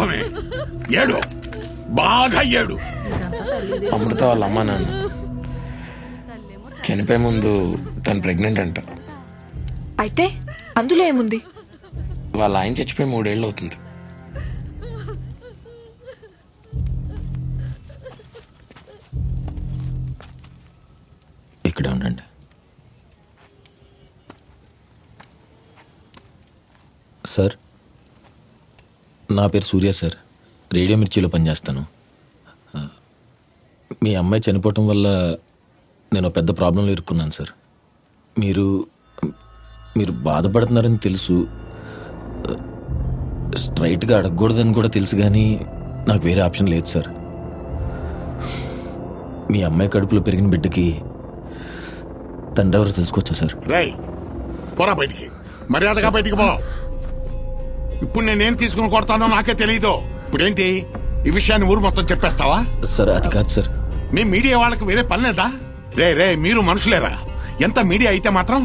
లాభమే. ఏడు, బాగా ఏడు. అమృత వాళ్ళ అమ్మ నాన్న చనిపోయే ముందు తను ప్రెగ్నెంట్ అంట. అయితే అందులో ఏముంది? వాళ్ళ ఆయన చచ్చిపోయి 3 ఏళ్ళు అవుతుంది. ఇక్కడే ఉండండి. సార్, నా పేరు సూర్య సార్. రేడియో మిర్చిలో పనిచేస్తాను. మీ అమ్మాయి చనిపోవటం వల్ల నేను పెద్ద ప్రాబ్లంలో ఇరుక్కున్నాను సార్. మీరు బాధపడుతున్నారని తెలుసు, స్ట్రైట్గా అడగకూడదని కూడా తెలుసు, కానీ నాకు వేరే ఆప్షన్ లేదు సార్. మీ అమ్మాయి కడుపులో పెరిగిన బిడ్డకి తండ్రి ఎవరో తెలుసుకోవచ్చా సార్? రేయ్, పోరా బయటికి, మర్యాదగా బయటికి పో. ఇప్పుడు నేనేం తీసుకుని కొడతానో నాకే తెలీదు. ఇప్పుడేంటి ఈ విషయాన్ని ఊరు మొత్తం చెప్పేస్తావా? సార్ అది కాదు సార్. మీ మీడియా వాళ్ళకి వేరే పని లేదా? రే మీరు మనుషులేరా? ఎంత మీడియా అయితే మాత్రం